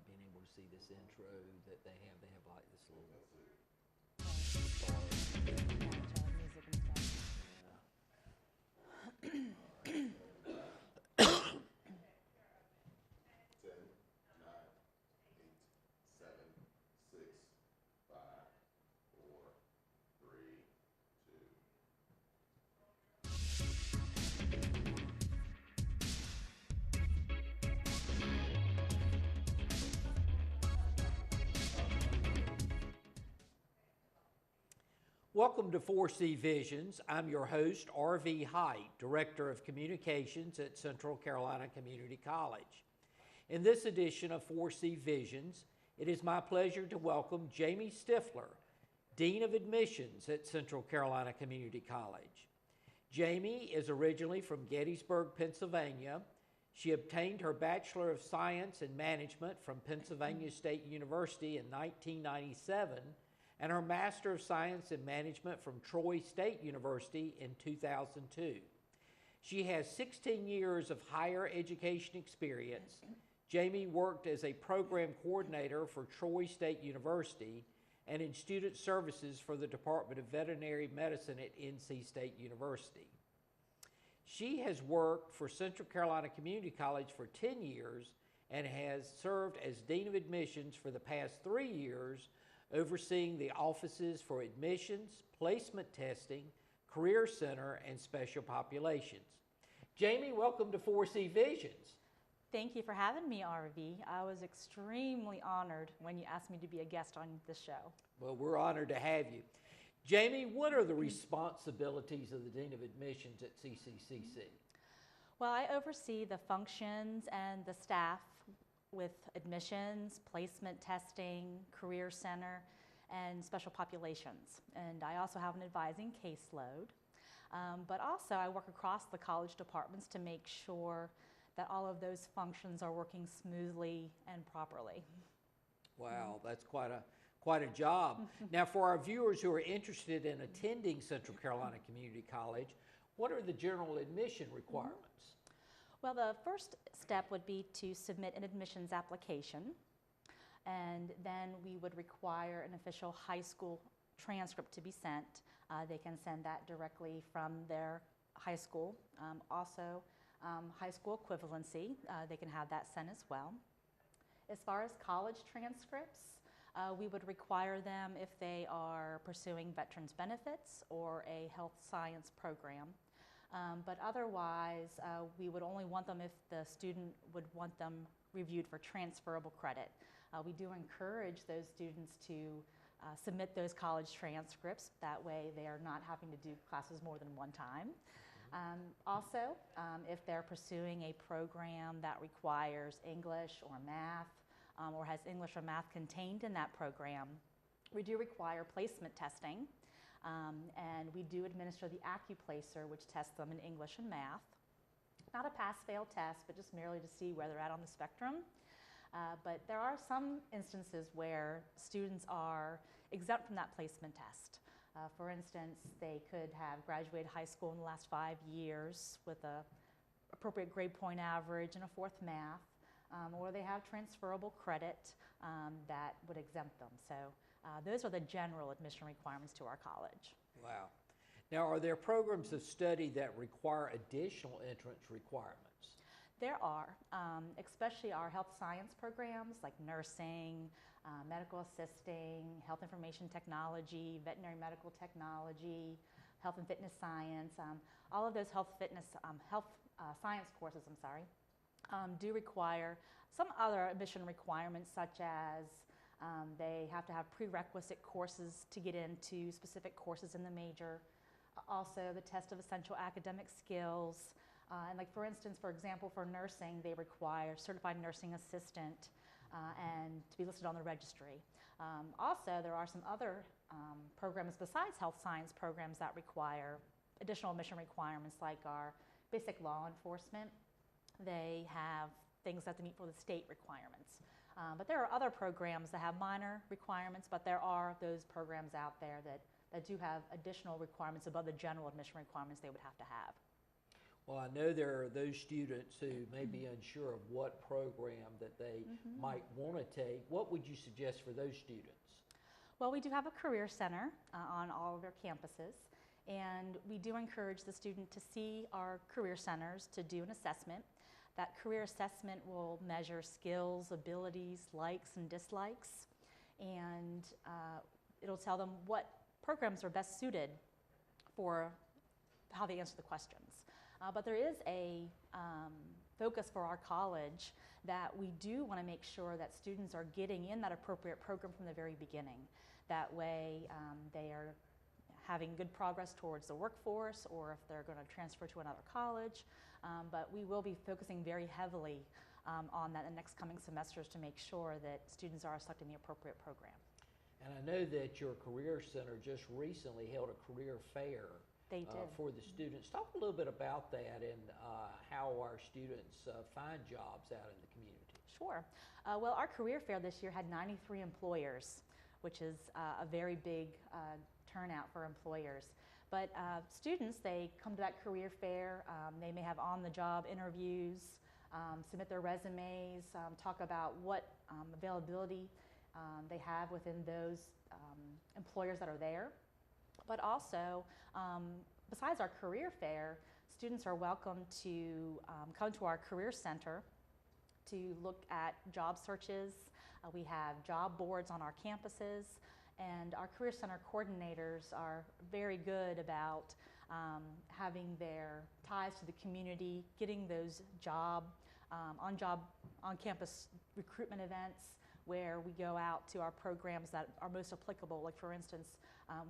being able to see this intro that they have. They have like this little Music and stuff. Welcome to 4C Visions. I'm your host, R.V. Hight, Director of Communications at Central Carolina Community College. In this edition of 4C Visions, it is my pleasure to welcome Jamee Stiffler, Dean of Admissions at Central Carolina Community College. Jamee is originally from Gettysburg, Pennsylvania. She obtained her Bachelor of Science in Management from Pennsylvania State University in 1997 and her Master of Science in Management from Troy State University in 2002. She has 16 years of higher education experience. Jamee worked as a program coordinator for Troy State University and in student services for the Department of Veterinary Medicine at NC State University. She has worked for Central Carolina Community College for 10 years and has served as Dean of Admissions for the past 3 years, overseeing the offices for admissions, placement testing, career center, and special populations. Jamee, welcome to 4C Visions. Thank you for having me, RV. I was extremely honored when you asked me to be a guest on this show. Well, we're honored to have you. Jamee, what are the responsibilities of the Dean of Admissions at CCCC? Well, I oversee the functions and the staff with admissions, placement testing, career center, and special populations. And I also have an advising caseload. But also I work across the college departments to make sure that all of those functions are working smoothly and properly. Wow, that's quite a job. Now, for our viewers who are interested in attending Central Carolina Community College, what are the general admission requirements? Well, the first step would be to submit an admissions application, and then we would require an official high school transcript to be sent. They can send that directly from their high school. Also, high school equivalency, they can have that sent as well. As far as college transcripts, we would require them if they are pursuing veterans benefits or a health science program. But otherwise, we would only want them if the student would want them reviewed for transferable credit. We do encourage those students to submit those college transcripts. That way they are not having to do classes more than one time. Also, if they're pursuing a program that requires English or math, or has English or math contained in that program, we do require placement testing. And we do administer the AccuPlacer, which tests them in English and math. Not a pass-fail test, but just merely to see where they're at on the spectrum. But there are some instances where students are exempt from that placement test. For instance, they could have graduated high school in the last 5 years with an appropriate grade point average and a fourth math, or they have transferable credit that would exempt them. So those are the general admission requirements to our college. Wow. Now, are there programs of study that require additional entrance requirements? There are, especially our health science programs like nursing, medical assisting, health information technology, veterinary medical technology, health and fitness science. All of those health science courses, do require some other admission requirements, such as they have to have prerequisite courses to get into specific courses in the major. Also, the test of essential academic skills. And like for instance, for example, for nursing, they require certified nursing assistant and to be listed on the registry. Also, there are some other programs besides health science programs that require additional admission requirements, like our basic law enforcement. They have things that have to meet for the state requirements. But there are other programs that have minor requirements, but there are those programs out there that do have additional requirements above the general admission requirements they would have to have. Well, I know there are those students who may be unsure of what program that they might want to take. What would you suggest for those students? Well, we do have a career center on all of our campuses, and we do encourage the student to see our career centers to do an assessment. That career assessment will measure skills, abilities, likes and dislikes, and it'll tell them what programs are best suited for how they answer the questions. But there is a focus for our college that we do want to make sure that students are getting in that appropriate program from the very beginning. That way they are having good progress towards the workforce, or if they're going to transfer to another college. But we will be focusing very heavily on that in the next coming semesters to make sure that students are selecting the appropriate program. And I know that your Career Center just recently held a career fair They did. for the students. Talk a little bit about that and how our students find jobs out in the community. Sure. Well, our career fair this year had 93 employers, which is a very big turnout for employers. But students, they come to that career fair, they may have on-the-job interviews, submit their resumes, talk about what availability they have within those employers that are there. But also, besides our career fair, students are welcome to come to our career center to look at job searches. We have job boards on our campuses, and our career center coordinators are very good about having their ties to the community, getting those on-campus recruitment events where we go out to our programs that are most applicable. Like for instance,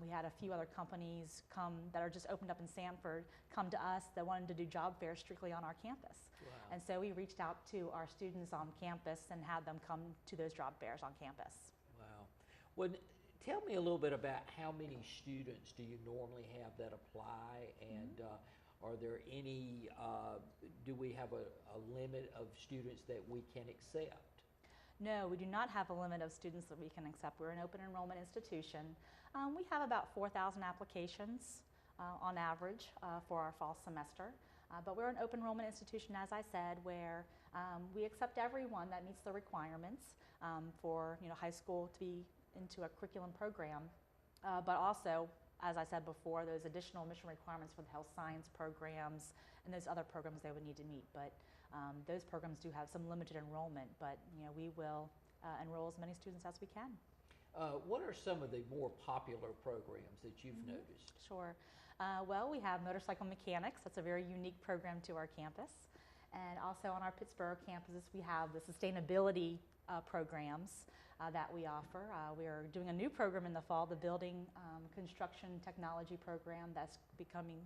we had a few other companies come that are just opened up in Sanford come to us that wanted to do job fairs strictly on our campus. Wow. And so we reached out to our students on campus and had them come to those job fairs on campus. Wow. Well, tell me a little bit about how many students do you normally have that apply, and are there any, do we have a limit of students that we can accept? No, we do not have a limit of students that we can accept. We're an open enrollment institution. We have about 4,000 applications on average for our fall semester. But we're an open enrollment institution, as I said, where we accept everyone that meets the requirements for high school to be into a curriculum program. But also, as I said before, those additional admission requirements for the health science programs and those other programs they would need to meet. But those programs do have some limited enrollment, but we will enroll as many students as we can. What are some of the more popular programs that you've noticed? Sure. Well, we have motorcycle mechanics. That's a very unique program to our campus. And also on our Pittsburgh campuses, we have the sustainability programs that we offer. We are doing a new program in the fall, the building construction technology program that's becoming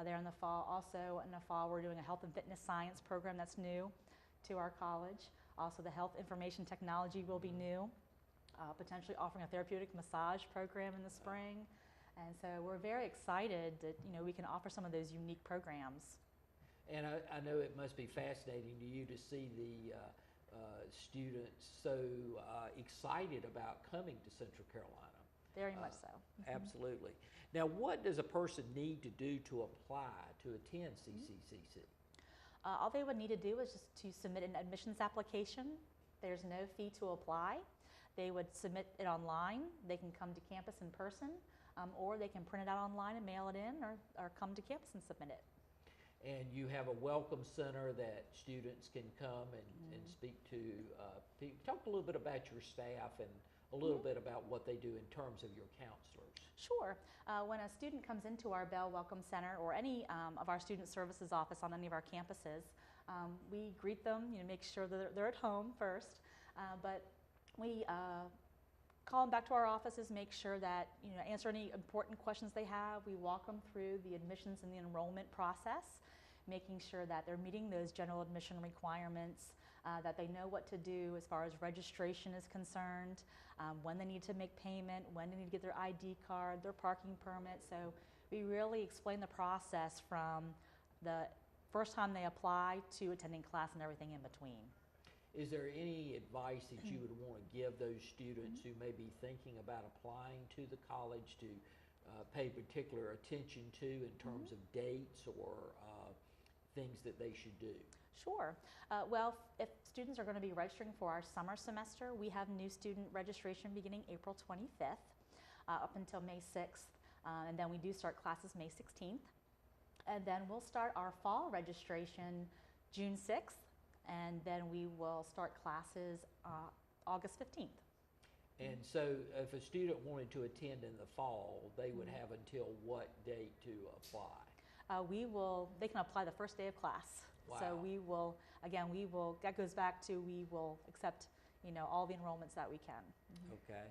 there in the fall. Also in the fall, we're doing a health and fitness science program that's new to our college. Also the health information technology will be new, potentially offering a therapeutic massage program in the spring. And so we're very excited that we can offer some of those unique programs. And I know it must be fascinating to you to see the students so excited about coming to Central Carolina. Very much so. Absolutely. Now, what does a person need to do to apply to attend CCCC? All they would need to do is just to submit an admissions application. There's no fee to apply. They would submit it online. They can come to campus in person, or they can print it out online and mail it in, or come to campus and submit it. And you have a welcome center that students can come and speak to. Talk a little bit about your staff and a little bit about what they do in terms of your counselors. Sure. When a student comes into our Bell Welcome Center or any of our student services office on any of our campuses, we greet them, make sure that they're at home first, but we call them back to our offices, make sure that, answer any important questions they have. We walk them through the admissions and the enrollment process, making sure that they're meeting those general admission requirements, that they know what to do as far as registration is concerned, when they need to make payment, when they need to get their ID card, their parking permit. So we really explain the process from the first time they apply to attending class and everything in between. Is there any advice that you would want to give those students who may be thinking about applying to the college to pay particular attention to in terms of dates or things that they should do? Sure. Well, if students are going to be registering for our summer semester, we have new student registration beginning April 25th up until May 6th, and then we do start classes May 16th. And then we'll start our fall registration June 6th, and then we will start classes August 15th. And so if a student wanted to attend in the fall, they would have until what date to apply? They can apply the first day of class. Wow. So we will, that goes back to we will accept, all the enrollments that we can. Okay.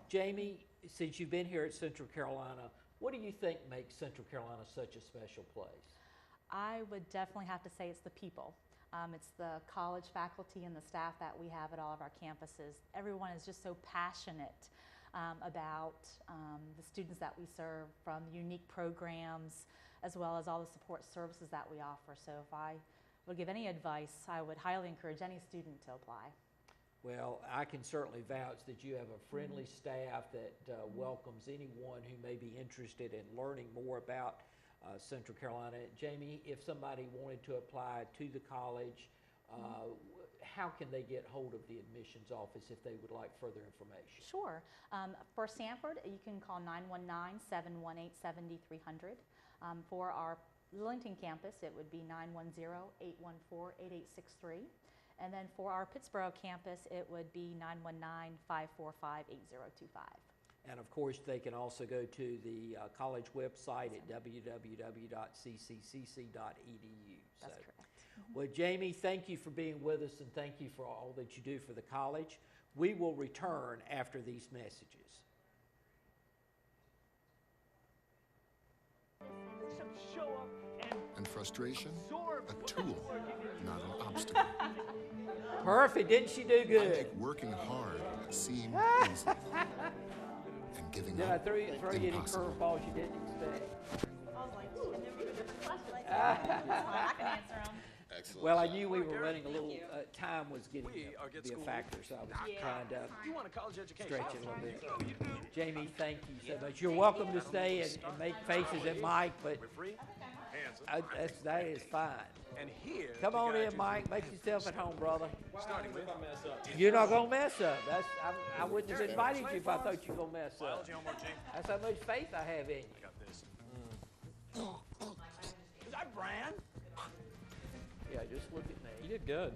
Jamie, since you've been here at Central Carolina, what do you think makes Central Carolina such a special place? I would definitely have to say it's the people. It's the college faculty and the staff that we have at all of our campuses. Everyone is just so passionate about the students that we serve, from unique programs as well as all the support services that we offer. So if I would give any advice, I would highly encourage any student to apply. Well, I can certainly vouch that you have a friendly staff that welcomes anyone who may be interested in learning more about Central Carolina. Jamie, if somebody wanted to apply to the college, how can they get hold of the admissions office if they would like further information? Sure. For Sanford, you can call 919-718-7300. For our Lillington campus, it would be 910-814-8863. And then for our Pittsboro campus, it would be 919-545-8025. And of course, they can also go to the college website at www.cccc.edu. That's correct. Well, Jamie, thank you for being with us, and thank you for all that you do for the college. We will return after these messages. And frustration, a tool, not an obstacle. Perfect. Didn't she do I good? make working hard seem easy. And giving Did I up throw you any impossible. curveballs you didn't expect? I was like, and then we do different questions. I can answer them. Excellent. Well, I knew we were running a little, time was getting to We are be a school. factor, so I was trying to You want a college education? stretch it a little bit. No, you do. Jamie, thank you so much. You're welcome to stay and make faces at Mike, but We're free. Handsome. that is fine. And here. Come to on guide in, you Mike. through Make yourself at home, brother. Starting with You're not gonna mess up. I wouldn't have invited you if I thought you were gonna mess up. biology homework, James. That's how much faith I have in you. I got this. Is that Bran? Yeah, just look at me. You did good.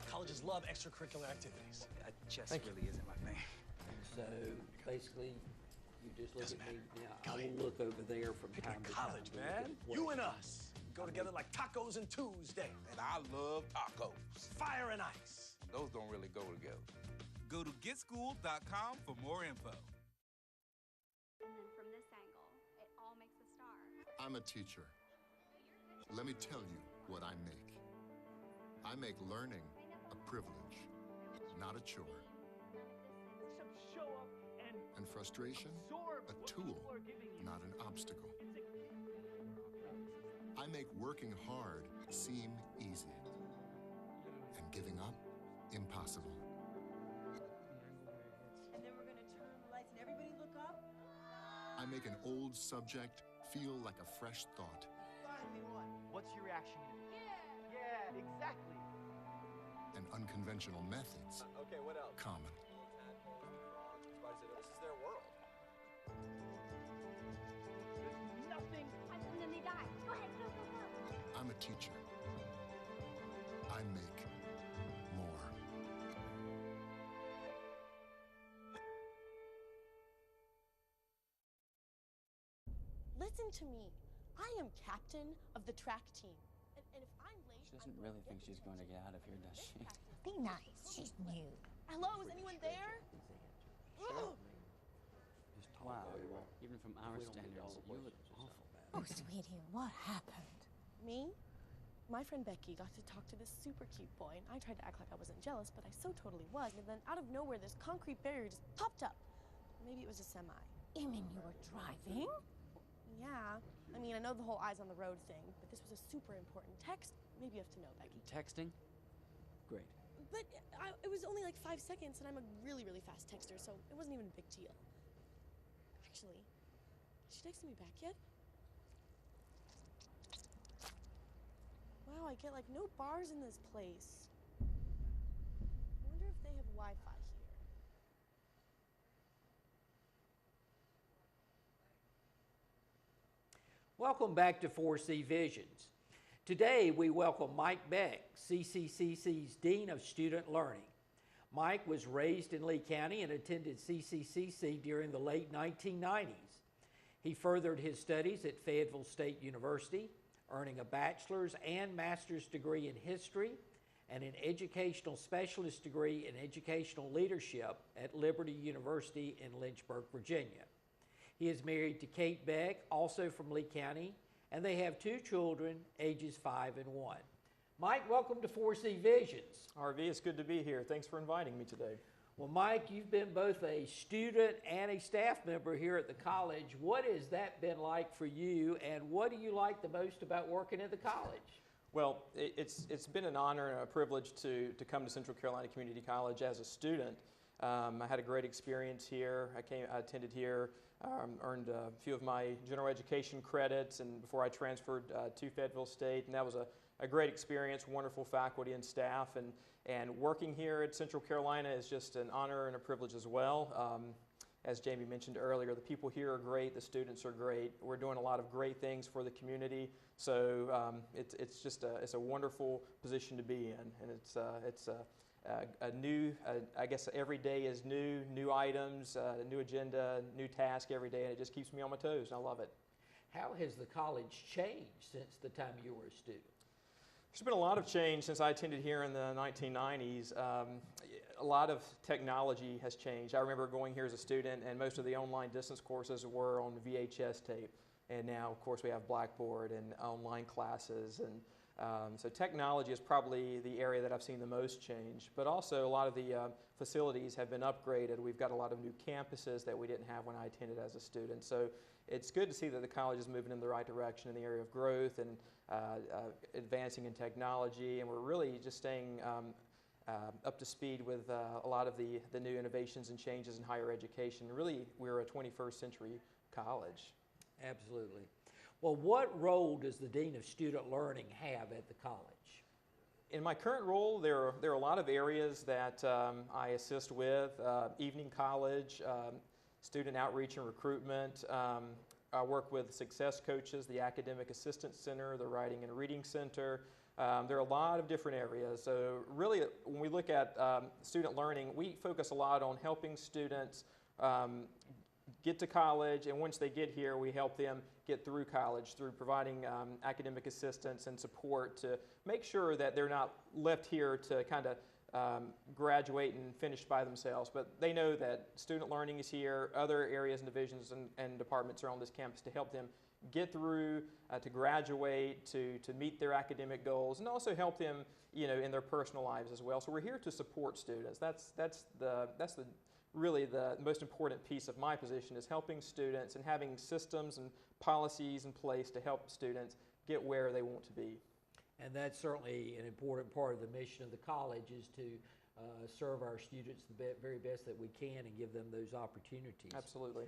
Colleges love extracurricular activities. Chess Thank you. really isn't my thing. So basically, you just look Doesn't at me. matter. Now, I will look over there from Pick time a to time. college, to look man. at the You and questions. us go together like tacos and Tuesday. And I love tacos. Fire and ice. Those don't really go together. Go to getschool.com for more info. And then from this angle, it all makes a star. I'm a teacher. Let me tell you what I make. I make learning a privilege, not a chore. And frustration, a tool, not an obstacle. I make working hard seem easy. And giving up, impossible. And then we're going to turn the lights and everybody look up. I make an old subject feel like a fresh thought. Finally won. What's your reaction gonna be? Yeah, exactly. And unconventional methods Okay, what else? common. This is their world. There's nothing. And then they die. Go ahead, go, go, go. I'm a teacher. I make more. Listen to me. I am captain of the track team. And if I'm late, She doesn't really think she's going to get out of here, does she? Be nice. She's new. Hello, is anyone there? Ugh. Just talk Wow, over. even from If our we don't get standards, all the you look questions, it's not awful. bad. Oh, sweetie, what happened? Me? My friend Becky got to talk to this super cute boy, and I tried to act like I wasn't jealous, but I so totally was. And then out of nowhere, this concrete barrier just popped up. Maybe it was a semi. You mean you were driving? Yeah. I mean, I know the whole eyes on the road thing, but this was a super important text. Maybe you have to know, Becky. Texting? Great. But it was only like 5 seconds, and I'm a really, really fast texter, so it wasn't even a big deal. Actually, has she texted me back yet? Wow, I get like no bars in this place. I wonder if they have Wi-Fi here. Welcome back to 4C Visions. Today we welcome Mike Beck, CCCC's Dean of Student Learning. Mike was raised in Lee County and attended CCCC during the late 1990s. He furthered his studies at Fayetteville State University, earning a bachelor's and master's degree in history and an educational specialist degree in educational leadership at Liberty University in Lynchburg, Virginia. He is married to Kate Beck, also from Lee County, and they have 2 children, ages 5 and 1. Mike, welcome to 4C Visions. RV, it's good to be here. Thanks for inviting me today. Well, Mike, you've been both a student and a staff member here at the college. What has that been like for you, and what do you like the most about working at the college? Well, it's been an honor and a privilege to come to Central Carolina Community College as a student. I had a great experience here. I attended here, earned a few of my general education credits, and before I transferred to Fayetteville State, and that was a great experience, wonderful faculty and staff, and working here at Central Carolina is just an honor and a privilege as well. As Jamie mentioned earlier, the people here are great, the students are great. We're doing a lot of great things for the community, so it's just a wonderful position to be in, and it's a new, I guess every day is new items, new agenda, new task every day, and it just keeps me on my toes, and I love it. How has the college changed since the time you were a student? There's been a lot of change since I attended here in the 1990s. A lot of technology has changed. I remember going here as a student, and most of the online distance courses were on VHS tape. And now, of course, we have Blackboard and online classes. And so technology is probably the area that I've seen the most change. But also, a lot of the facilities have been upgraded. We've got a lot of new campuses that we didn't have when I attended as a student. So it's good to see that the college is moving in the right direction in the area of growth and advancing in technology, and we're really just staying up to speed with a lot of the new innovations and changes in higher education. Really, we're a 21st century college. Absolutely. Well, what role does the Dean of Student Learning have at the college? In my current role, there are a lot of areas that I assist with, evening college, student outreach and recruitment. I work with success coaches, the Academic Assistance Center, the Writing and Reading Center. There are a lot of different areas. So really, when we look at student learning, we focus a lot on helping students get to college, and once they get here, we help them get through college through providing academic assistance and support to make sure that they're not left here to kind of graduate and finish by themselves, but they know that student learning is here, other areas and divisions and departments are on this campus to help them get through, to graduate, to meet their academic goals, and also help them, in their personal lives as well. So we're here to support students. That's really the most important piece of my position, is helping students and having systems and policies in place to help students get where they want to be. And that's certainly an important part of the mission of the college, is to serve our students the very best that we can and give them those opportunities. Absolutely.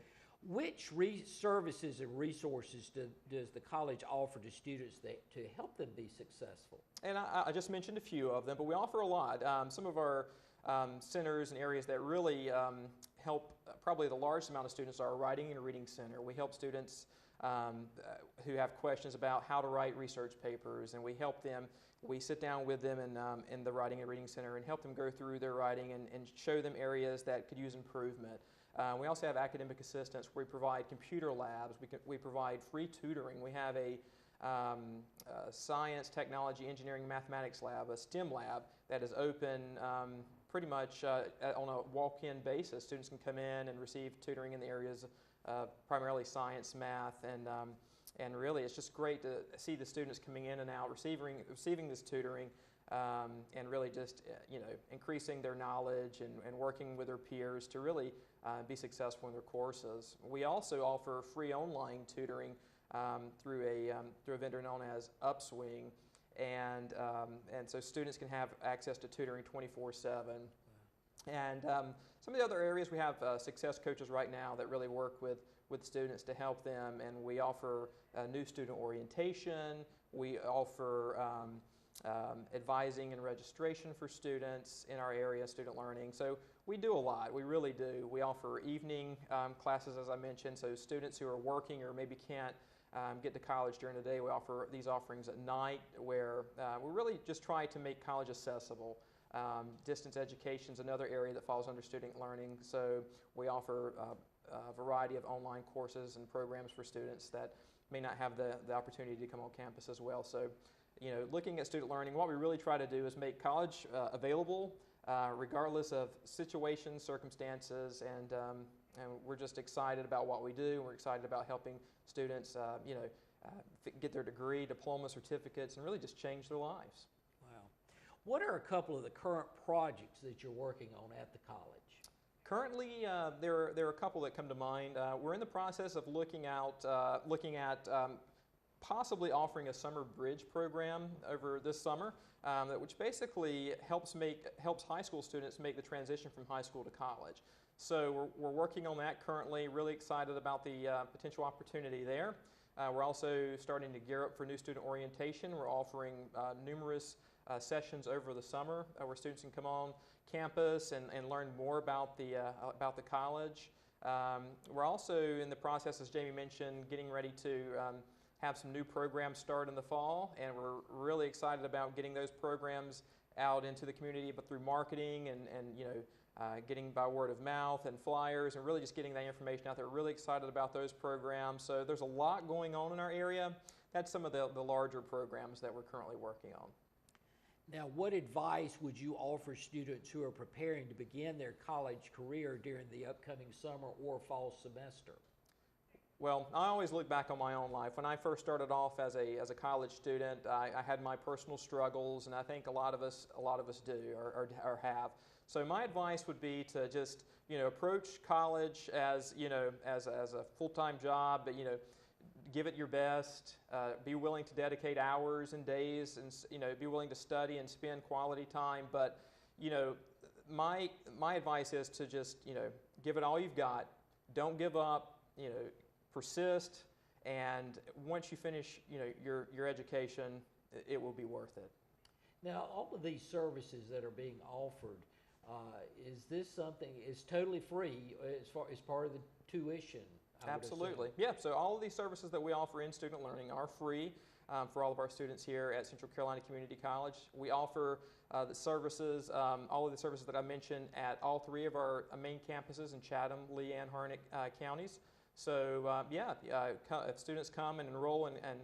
Which services and resources does the college offer to students to help them be successful? And I just mentioned a few of them, but we offer a lot. Some of our centers and areas that really help probably the largest amount of students are our Writing and Reading Center. We help students who have questions about how to write research papers, and we help them. We sit down with them in the Writing and Reading Center and help them go through their writing and show them areas that could use improvement. We also have academic assistance where we provide computer labs. We provide free tutoring. We have a science, technology, engineering, mathematics lab, a STEM lab that is open pretty much on a walk-in basis. Students can come in and receive tutoring in the areas primarily science, math, and really it's just great to see the students coming in and out, receiving this tutoring, and really just increasing their knowledge and working with their peers to really be successful in their courses. We also offer free online tutoring through a vendor known as Upswing, and so students can have access to tutoring 24/7. And some of the other areas, we have success coaches right now that really work with students to help them, and we offer new student orientation. We offer advising and registration for students in our area, student learning. So we do a lot, we really do. We offer evening classes, as I mentioned, so students who are working or maybe can't get to college during the day, we offer these offerings at night where we really just try to make college accessible. Distance education is another area that falls under student learning, so we offer a variety of online courses and programs for students that may not have the opportunity to come on campus as well. So, looking at student learning, what we really try to do is make college available regardless of situations, circumstances, and we're just excited about what we do. We're excited about helping students, get their degree, diploma, certificates, and really just change their lives. Wow. What are a couple of the current projects that you're working on at the college? Currently, there are a couple that come to mind. We're in the process of looking at possibly offering a summer bridge program over this summer, which basically helps high school students make the transition from high school to college. So we're working on that currently, really excited about the potential opportunity there. We're also starting to gear up for new student orientation. We're offering numerous sessions over the summer where students can come on campus and learn more about the college. We're also in the process, as Jamie mentioned, getting ready to have some new programs start in the fall, and we're really excited about getting those programs out into the community, but through marketing and getting by word of mouth and flyers and really just getting that information out there. We're really excited about those programs. So there's a lot going on in our area. That's some of the larger programs that we're currently working on. Now, what advice would you offer students who are preparing to begin their college career during the upcoming summer or fall semester? Well, I always look back on my own life. When I first started off as a college student, I had my personal struggles, and I think a lot of us do or have. So my advice would be to just approach college as as a full-time job, but give it your best. Be willing to dedicate hours and days, and be willing to study and spend quality time. But my advice is to just give it all you've got. Don't give up. Persist, and once you finish your education, it will be worth it. Now, all of these services that are being offered, is this something is totally free as part of the tuition? Absolutely, yeah. So all of these services that we offer in student learning are free for all of our students here at Central Carolina Community College. We offer the services, all of the services that I mentioned at all three of our main campuses in Chatham, Lee, and Harnett counties. So if students come and enroll and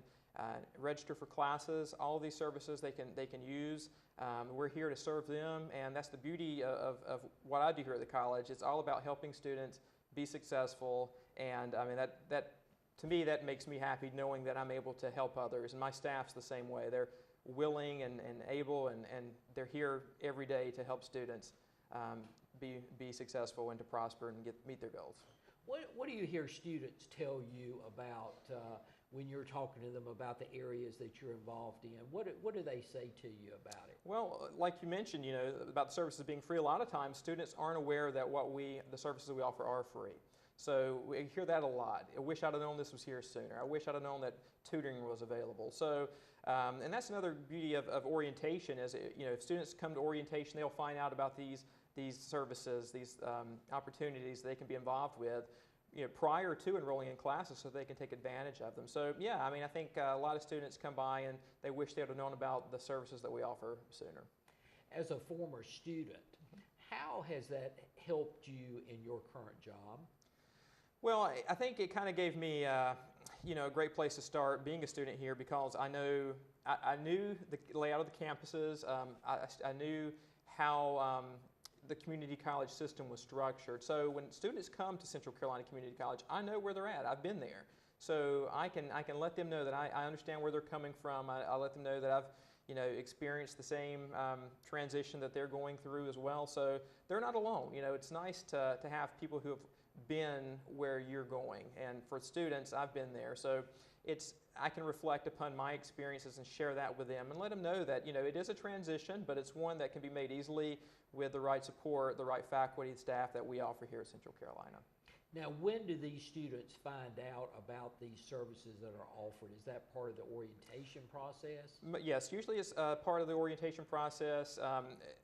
register for classes, all of these services they can use. We're here to serve them, and that's the beauty of what I do here at the college. It's all about helping students be successful, and I mean that to me that makes me happy knowing that I'm able to help others, and my staff's the same way. They're willing and able, and they're here every day to help students be successful and to prosper and meet their goals. What do you hear students tell you about when you're talking to them about the areas that you're involved in? What do they say to you about it? Well, like you mentioned, about the services being free, a lot of times students aren't aware that the services we offer are free. So we hear that a lot. I wish I'd have known this was here sooner. I wish I'd have known that tutoring was available. So, and that's another beauty of orientation is, if students come to orientation, they'll find out about these services, these opportunities they can be involved with, prior to enrolling in classes so they can take advantage of them. So yeah, I mean, I think a lot of students come by and they wish they would have known about the services that we offer sooner. As a former student, how has that helped you in your current job? Well, I think it kind of gave me a great place to start being a student here, because I knew the layout of the campuses. I knew how the community college system was structured. So when students come to Central Carolina Community College, I know where they're at. I've been there. So I can let them know that I understand where they're coming from. I let them know that I've experienced the same transition that they're going through as well. So they're not alone. It's nice to have people who have been where you're going. And for students, I've been there. So I can reflect upon my experiences and share that with them and let them know that, it is a transition, but it's one that can be made easily with the right support, the right faculty and staff that we offer here at Central Carolina. Now, when do these students find out about these services that are offered? Is that part of the orientation process? Yes, usually it's part of the orientation process,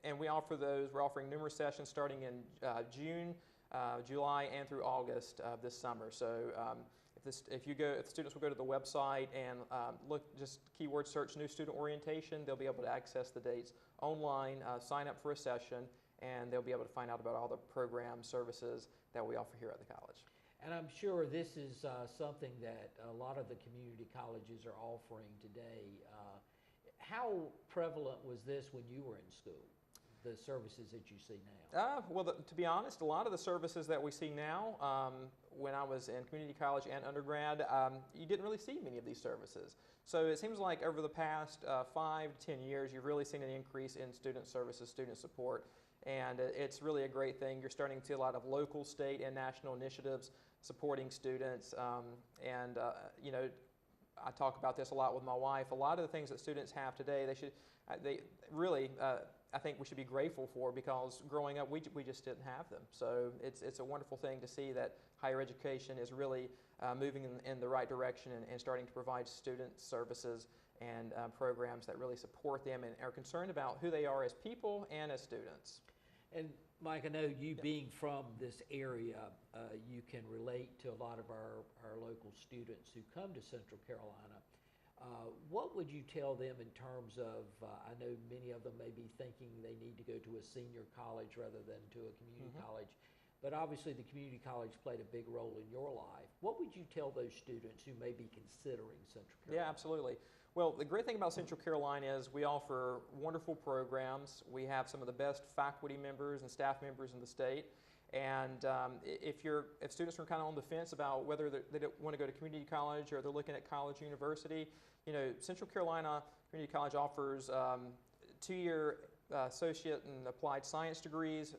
and we offer those. We're offering numerous sessions starting in June, July, and through August of this summer. So if the students will go to the website and just keyword search New Student Orientation, they'll be able to access the dates online, sign up for a session, and they'll be able to find out about all the program services that we offer here at the college. And I'm sure this is something that a lot of the community colleges are offering today. How prevalent was this when you were in school, the services that you see now? Well, to be honest, a lot of the services that we see now, when I was in community college and undergrad, you didn't really see many of these services. So it seems like over the past 5 to 10 years, you've really seen an increase in student services, student support. And it's really a great thing. You're starting to see a lot of local, state, and national initiatives supporting students. I talk about this a lot with my wife. A lot of the things that students have today, I think we should be grateful for, because growing up, we just didn't have them. So it's a wonderful thing to see that higher education is really moving in the right direction and starting to provide student services and programs that really support them and are concerned about who they are as people and as students. And Mike, I know you being from this area, you can relate to a lot of our local students who come to Central Carolina. What would you tell them in terms of, I know many of them may be thinking they need to go to a senior college rather than to a community college, but obviously the community college played a big role in your life. What would you tell those students who may be considering Central Carolina? Yeah, absolutely. Well, the great thing about Central Carolina is we offer wonderful programs. We have some of the best faculty members and staff members in the state. And if students are kind of on the fence about whether they want to go to community college or they're looking at college or university, Central Carolina Community College offers 2-year associate and applied science degrees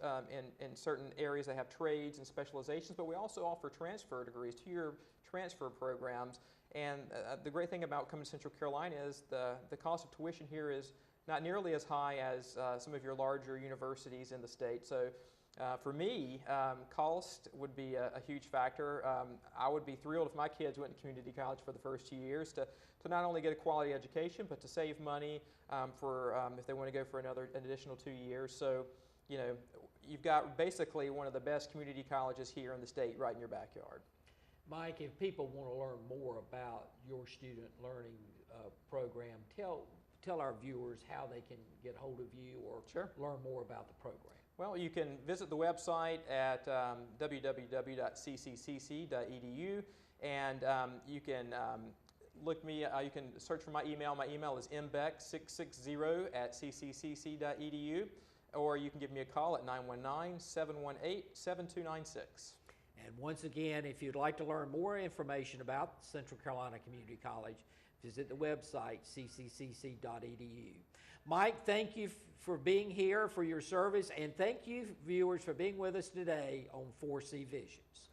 in certain areas. They have trades and specializations, but we also offer transfer degrees, 2-year transfer programs. And the great thing about coming to Central Carolina is the cost of tuition here is not nearly as high as some of your larger universities in the state. So for me, cost would be a huge factor. I would be thrilled if my kids went to community college for the first 2 years to not only get a quality education, but to save money if they want to go for an additional 2 years. So, you've got basically one of the best community colleges here in the state right in your backyard. Mike, if people want to learn more about your student learning program, tell our viewers how they can get hold of you or learn more about the program. Well, you can visit the website at www.cccc.edu, and you can you can search for my email. My email is mbeck660@cccc.edu, or you can give me a call at 919-718-7296. And once again, if you'd like to learn more information about Central Carolina Community College, visit the website, cccc.edu. Mike, thank you for being here, for your service, and thank you, viewers, for being with us today on 4C Visions.